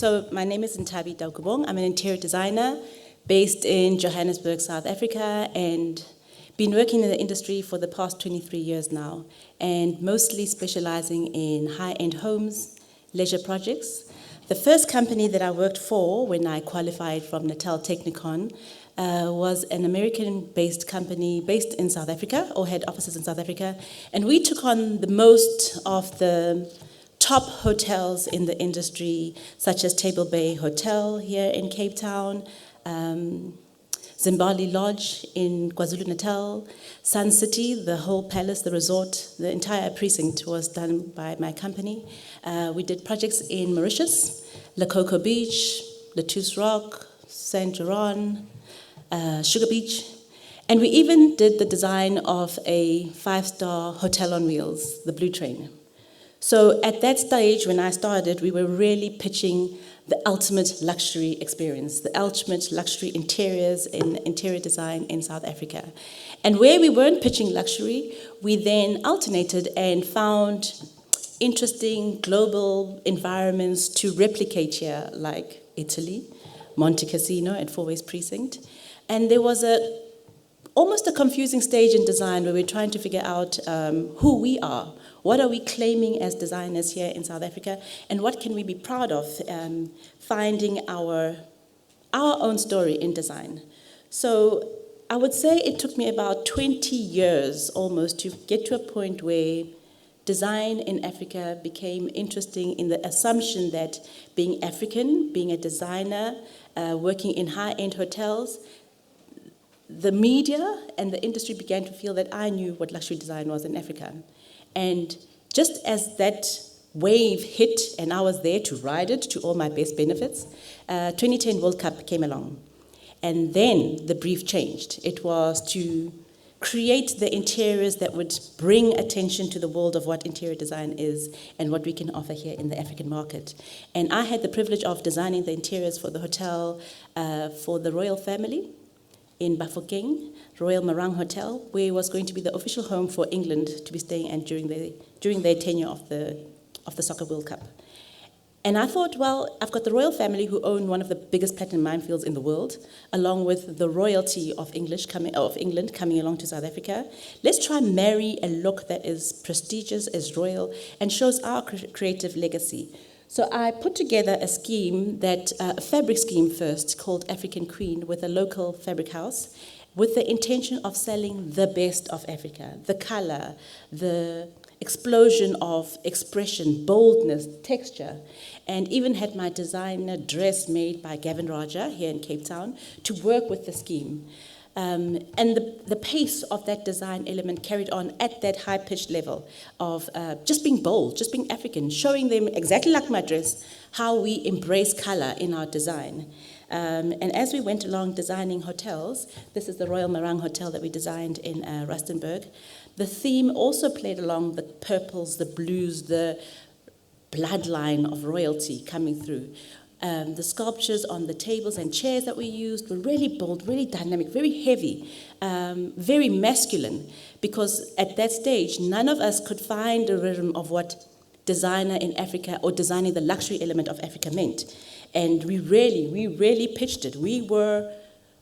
So my name is Nthabi Taukobong. I'm an interior designer based in Johannesburg, South Africa, and been working in the industry for the past 23 years now, and mostly specializing in high-end homes, leisure projects. The first company that I worked for when I qualified from Natal Technicon was an American-based company based in South Africa, or had offices in South Africa, and we took on the most of the top hotels in the industry, such as Table Bay Hotel here in Cape Town, Zimbabwe Lodge in KwaZulu-Natal, Sun City, the whole palace, the resort, the entire precinct was done by my company. We did projects in Mauritius, Lakoko Beach, Latouche Rock, Saint Geron, Sugar Beach, and we even did the design of a 5-star hotel on wheels, the Blue Train. So at that stage, when I started, we were really pitching the ultimate luxury experience, the ultimate luxury interiors in interior design in South Africa. And where we weren't pitching luxury, we then alternated and found interesting global environments to replicate here, like Italy, Monte Cassino at Four Ways Precinct. And there was almost a confusing stage in design where we're trying to figure out who we are. What are we claiming as designers here in South Africa, and what can we be proud of finding our own story in design? So I would say it took me about 20 years almost to get to a point where design in Africa became interesting in the assumption that being African, being a designer, working in high-end hotels, the media and the industry began to feel that I knew what luxury design was in Africa. And just as that wave hit and I was there to ride it to all my best benefits, 2010 World Cup came along. And then the brief changed. It was to create the interiors that would bring attention to the world of what interior design is and what we can offer here in the African market. And I had the privilege of designing the interiors for the hotel for the royal family in Bafokeng, Royal Marang Hotel, where it was going to be the official home for England to be staying at during their tenure of the Soccer World Cup. And I thought, well, I've got the royal family who own one of the biggest platinum minefields in the world, along with the royalty of England coming along to South Africa. Let's try and marry a look that is prestigious, is royal, and shows our creative legacy. So I put together a scheme, a fabric scheme first, called African Queen, with a local fabric house, with the intention of selling the best of Africa, the color, the explosion of expression, boldness, texture, and even had my designer dress made by Gavin Raja here in Cape Town to work with the scheme. And the pace of that design element carried on at that high-pitched level of just being bold, just being African, showing them exactly like my dress, how we embrace color in our design. And as we went along designing hotels, this is the Royal Marang Hotel that we designed in Rustenburg, the theme also played along the purples, the blues, the bloodline of royalty coming through. The sculptures on the tables and chairs that we used were really bold, really dynamic, very heavy, very masculine, because at that stage, none of us could find a rhythm of what designer in Africa or designing the luxury element of Africa meant. And we really pitched it. We were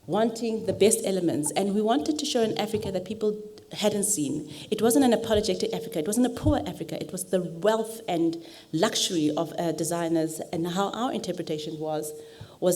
wanting the best elements, and we wanted to show an Africa that people hadn't seen. It wasn't an apologetic Africa, it wasn't a poor Africa, it was the wealth and luxury of designers, and how our interpretation was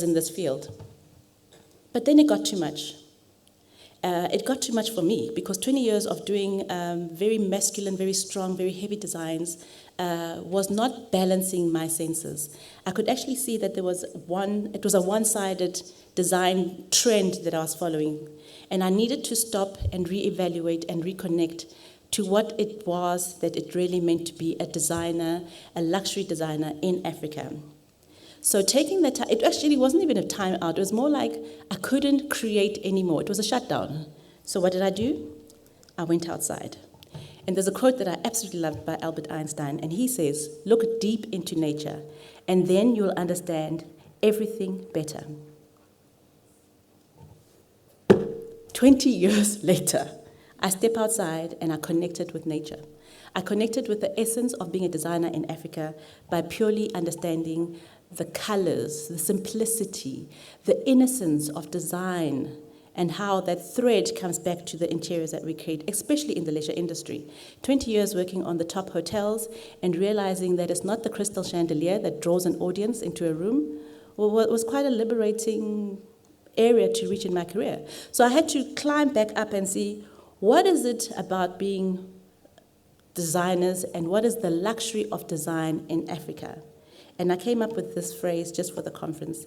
in this field. But then it got too much. It got too much for me, because 20 years of doing very masculine, very strong, very heavy designs was not balancing my senses. I could actually see that it was a one-sided design trend that I was following. And I needed to stop and reevaluate and reconnect to what it was that it really meant to be a designer, a luxury designer in Africa. So taking the time, it actually wasn't even a time out. It was more like I couldn't create anymore. It was a shutdown. So what did I do? I went outside. And there's a quote that I absolutely loved by Albert Einstein, and he says, "Look deep into nature, and then you'll understand everything better." 20 years later, I step outside and I connected with nature. I connected with the essence of being a designer in Africa by purely understanding the colors, the simplicity, the innocence of design, and how that thread comes back to the interiors that we create, especially in the leisure industry. 20 years working on the top hotels and realizing that it's not the crystal chandelier that draws an audience into a room, was quite a liberating area to reach in my career. So I had to climb back up and see, what is it about being designers and what is the luxury of design in Africa? And I came up with this phrase just for the conference.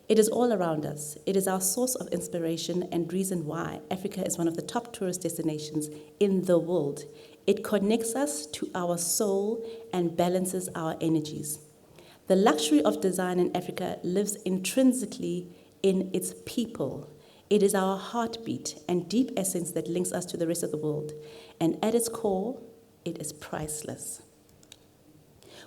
It is all around us. It is our source of inspiration and reason why Africa is one of the top tourist destinations in the world. It connects us to our soul and balances our energies. The luxury of design in Africa lives intrinsically in its people. It is our heartbeat and deep essence that links us to the rest of the world. And at its core, it is priceless.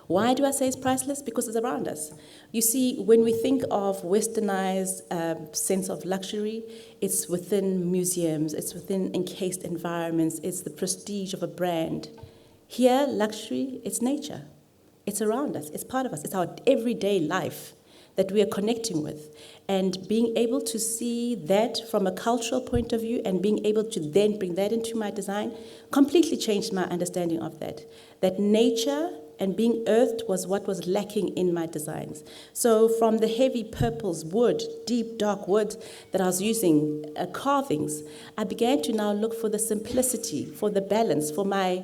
Why do I say it's priceless? Because it's around us. You see, when we think of westernized sense of luxury, it's within museums, it's within encased environments, it's the prestige of a brand. Here, luxury, it's nature. It's around us, it's part of us, it's our everyday life that we are connecting with. And being able to see that from a cultural point of view and being able to then bring that into my design completely changed my understanding of that. That nature and being earthed was what was lacking in my designs. So from the heavy purples, wood, deep dark wood that I was using, carvings, I began to now look for the simplicity, for the balance, for my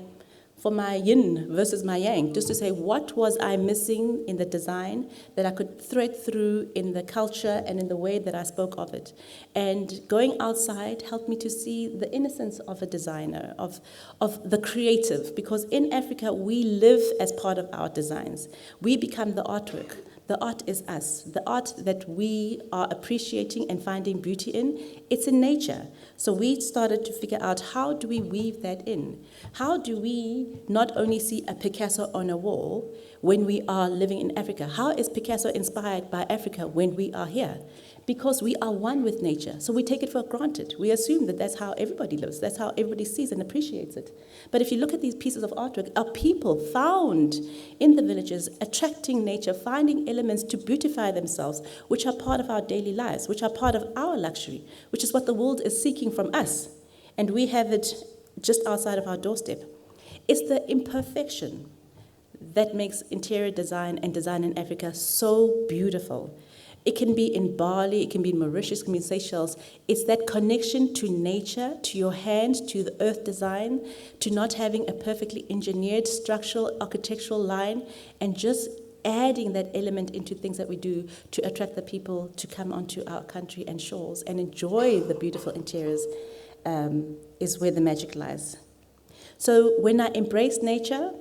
yin versus my yang, just to say what was I missing in the design that I could thread through in the culture and in the way that I spoke of it. And going outside helped me to see the innocence of a designer, of the creative, because in Africa we live as part of our designs. We become the artwork. The art is us. The art that we are appreciating and finding beauty in, it's in nature. So we started to figure out, how do we weave that in? How do we not only see a Picasso on a wall when we are living in Africa? How is Picasso inspired by Africa when we are here? Because we are one with nature, so we take it for granted. We assume that that's how everybody lives, that's how everybody sees and appreciates it. But if you look at these pieces of artwork, are people found in the villages, attracting nature, finding elements to beautify themselves, which are part of our daily lives, which are part of our luxury, which is what the world is seeking from us. And we have it just outside of our doorstep. It's the imperfection that makes interior design and design in Africa so beautiful. It can be in Bali, it can be in Mauritius, it can be in Seychelles. It's that connection to nature, to your hand, to the earth design, to not having a perfectly engineered structural, architectural line, and just adding that element into things that we do to attract the people to come onto our country and shores and enjoy the beautiful interiors is where the magic lies. So when I embraced nature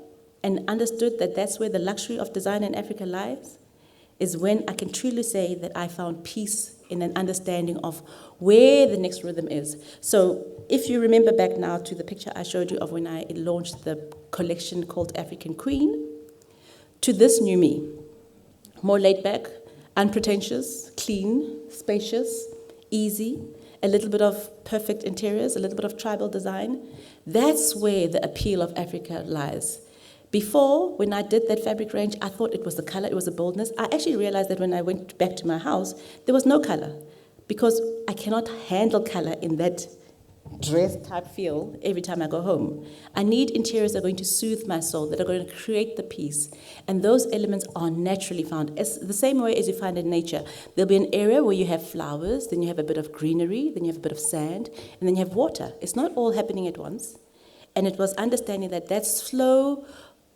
and understood that that's where the luxury of design in Africa lies, is when I can truly say that I found peace in an understanding of where the next rhythm is. So if you remember back now to the picture I showed you of when I launched the collection called African Queen, to this new me, more laid back, unpretentious, clean, spacious, easy, a little bit of perfect interiors, a little bit of tribal design, that's where the appeal of Africa lies. Before, when I did that fabric range, I thought it was the color, it was the boldness. I actually realized that when I went back to my house, there was no color, because I cannot handle color in that dress type feel every time I go home. I need interiors that are going to soothe my soul, that are going to create the peace. And those elements are naturally found. It's the same way as you find in nature. There'll be an area where you have flowers, then you have a bit of greenery, then you have a bit of sand, and then you have water. It's not all happening at once. And it was understanding that that slow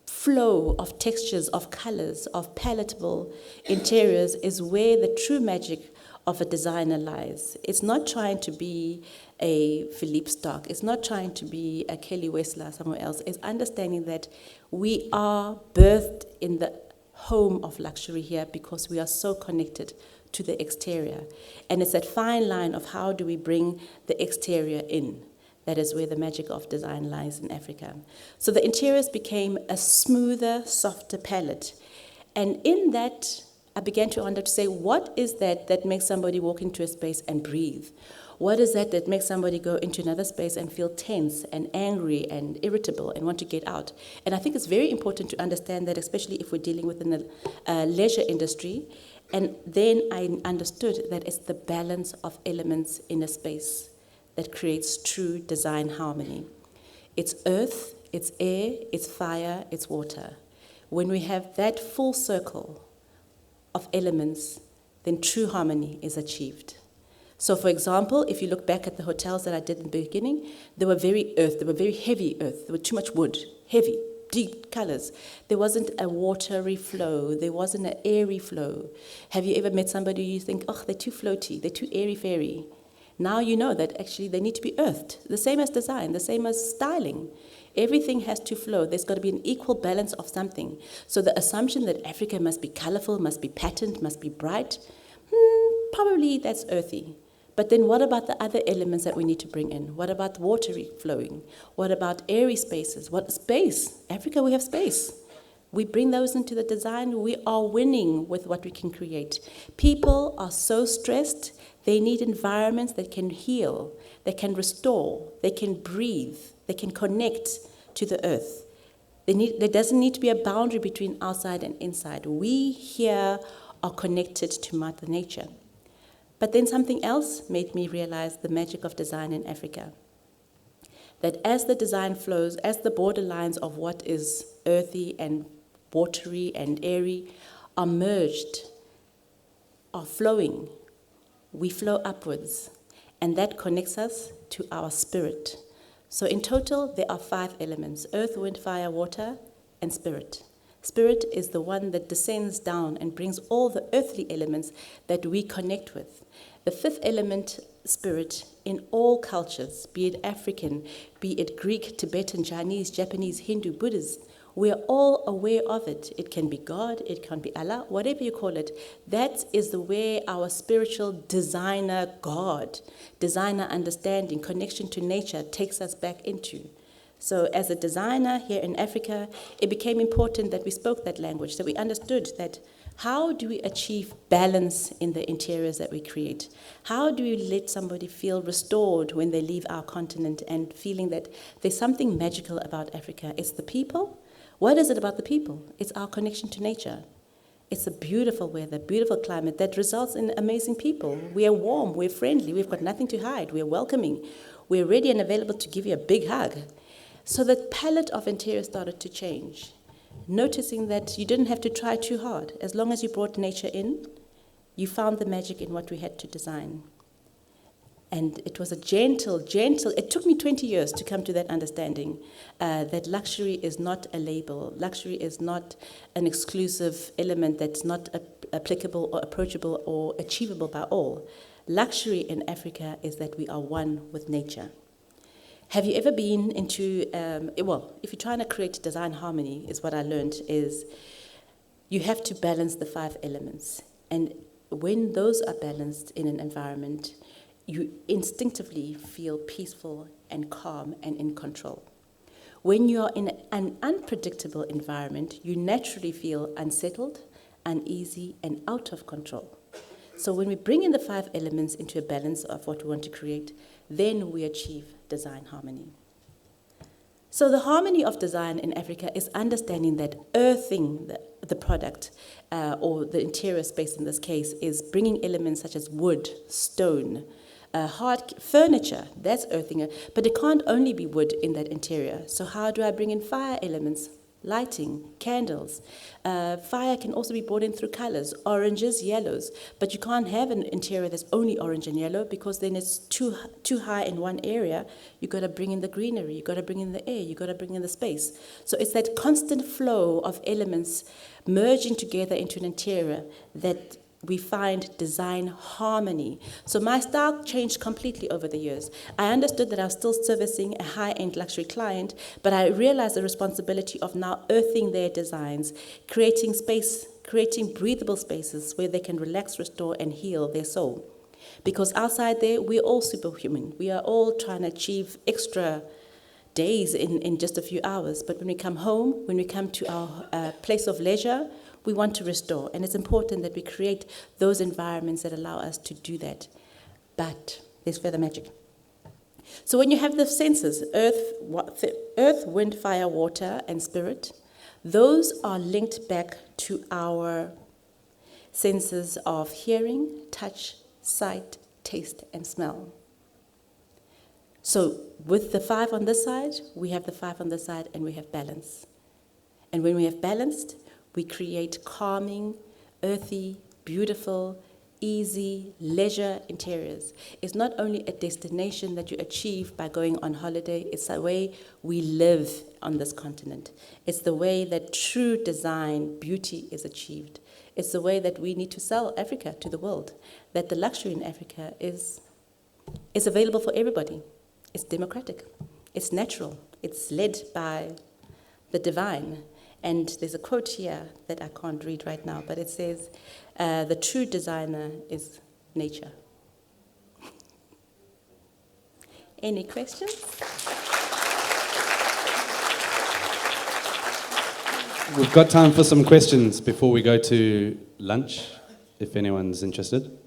flow of textures, of colors, of palatable interiors is where the true magic of a designer lies. It's not trying to be a Philippe Starck. It's not trying to be a Kelly Wessler somewhere else. It's understanding that we are birthed in the home of luxury here because we are so connected to the exterior. And it's that fine line of how do we bring the exterior in. That is where the magic of design lies in Africa. So the interiors became a smoother, softer palette. And in that, I began to say, what is that makes somebody walk into a space and breathe? What is that that makes somebody go into another space and feel tense and angry and irritable and want to get out? And I think it's very important to understand that, especially if we're dealing within the leisure industry. And then I understood that it's the balance of elements in a space that creates true design harmony. It's earth, it's air, it's fire, it's water. When we have that full circle of elements, then true harmony is achieved. So, for example, if you look back at the hotels that I did in the beginning, they were very earth, they were very heavy earth, there was too much wood, heavy, deep colors. There wasn't a watery flow, there wasn't an airy flow. Have you ever met somebody you think, oh, they're too floaty, they're too airy-fairy? Now you know that actually they need to be earthed, the same as design, the same as styling. Everything has to flow. There's got to be an equal balance of something. So the assumption that Africa must be colorful, must be patterned, must be bright, probably that's earthy. But then what about the other elements that we need to bring in? What about watery flowing? What about airy spaces? What space? Africa, we have space. We bring those into the design. We are winning with what we can create. People are so stressed. They need environments that can heal, that can restore, they can breathe, they can connect to the earth. There doesn't need to be a boundary between outside and inside. We here are connected to Mother Nature. But then something else made me realize the magic of design in Africa. That as the design flows, as the borderlines of what is earthy and watery and airy are merged, are flowing, we flow upwards, and that connects us to our spirit. So in total, there are 5 elements: earth, wind, fire, water, and spirit. Spirit is the one that descends down and brings all the earthly elements that we connect with. The 5th element, spirit, in all cultures, be it African, be it Greek, Tibetan, Chinese, Japanese, Hindu, Buddhist, we are all aware of it. It can be God, it can be Allah, whatever you call it. That is the way our spiritual designer God, designer understanding, connection to nature takes us back into. So as a designer here in Africa, it became important that we spoke that language, that we understood that how do we achieve balance in the interiors that we create? How do we let somebody feel restored when they leave our continent and feeling that there's something magical about Africa? It's the people. What is it about the people? It's our connection to nature. It's a beautiful weather, beautiful climate that results in amazing people. We are warm, we're friendly, we've got nothing to hide, we're welcoming, we're ready and available to give you a big hug. So the palette of interior started to change, noticing that you didn't have to try too hard. As long as you brought nature in, you found the magic in what we had to design. And it was a gentle, it took me 20 years to come to that understanding that luxury is not a label. Luxury is not an exclusive element that's not applicable or approachable or achievable by all. Luxury in Africa is that we are one with nature. Have you ever been into, if you're trying to create design harmony, is what I learned, is you have to balance the 5 elements. And when those are balanced in an environment, you instinctively feel peaceful and calm and in control. When you are in an unpredictable environment, you naturally feel unsettled, uneasy, and out of control. So when we bring in the 5 elements into a balance of what we want to create, then we achieve design harmony. So the harmony of design in Africa is understanding that earthing the product or the interior space in this case is bringing elements such as wood, stone, hard furniture, that's earthing it, but it can't only be wood in that interior. So how do I bring in fire elements? Lighting, candles. Fire can also be brought in through colors, oranges, yellows, but you can't have an interior that's only orange and yellow because then it's too high in one area. You've got to bring in the greenery, you've got to bring in the air, you've got to bring in the space. So it's that constant flow of elements merging together into an interior that we find design harmony. So my style changed completely over the years. I understood that I was still servicing a high-end luxury client, but I realized the responsibility of now earthing their designs, creating space, creating breathable spaces where they can relax, restore, and heal their soul. Because outside there, we're all superhuman. We are all trying to achieve extra days in just a few hours. But when we come home, when we come to our place of leisure, we want to restore, and it's important that we create those environments that allow us to do that. But There's further magic. So when you have the senses, earth, wind, fire, water, and spirit, those are linked back to our senses of hearing, touch, sight, taste, and smell. So with the 5 on this side, we have the 5 on this side, and we have balance. And when we have balanced, we create calming, earthy, beautiful, easy, leisure interiors. It's not only a destination that you achieve by going on holiday, it's the way we live on this continent. It's the way that true design, beauty is achieved. It's the way that we need to sell Africa to the world, that the luxury in Africa is available for everybody. It's democratic, it's natural, it's led by the divine. And there's a quote here that I can't read right now, but it says, the true designer is nature. Any questions? We've got time for some questions before we go to lunch, if anyone's interested.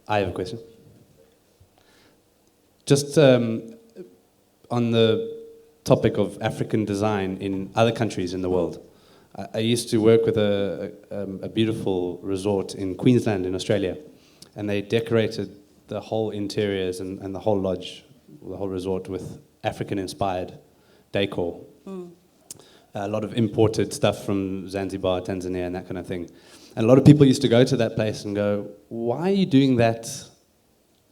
I have a question. Just on the topic of African design in other countries in the world. I used to work with a beautiful resort in Queensland in Australia, and they decorated the whole interiors and the whole lodge, the whole resort with African-inspired decor. A lot of imported stuff from Zanzibar, Tanzania, and that kind of thing. And a lot of people used to go to that place and go, why are you doing that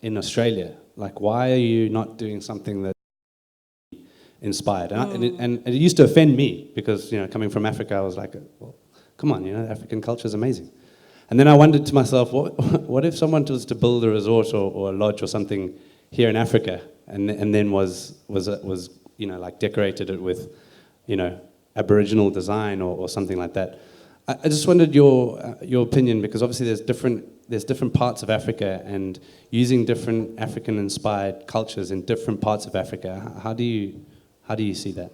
in Australia? Like, why are you not doing something that's inspired? And it used to offend me because, coming from Africa, I was like, well, come on, African culture is amazing. And then I wondered to myself, what if someone was to build a resort or a lodge or something here in Africa, and then was like decorated it with, Aboriginal design or something like that? I just wondered your opinion, because obviously there's different parts of Africa, and using different African-inspired cultures in different parts of Africa. How do you see that?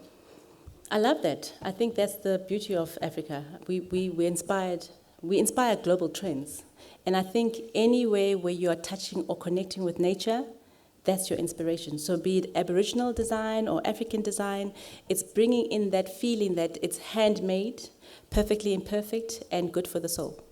I love that. I think that's the beauty of Africa. We inspire global trends, and I think anywhere where you are touching or connecting with nature, that's your inspiration. So be it Aboriginal design or African design, it's bringing in that feeling that it's handmade, perfectly imperfect, and good for the soul.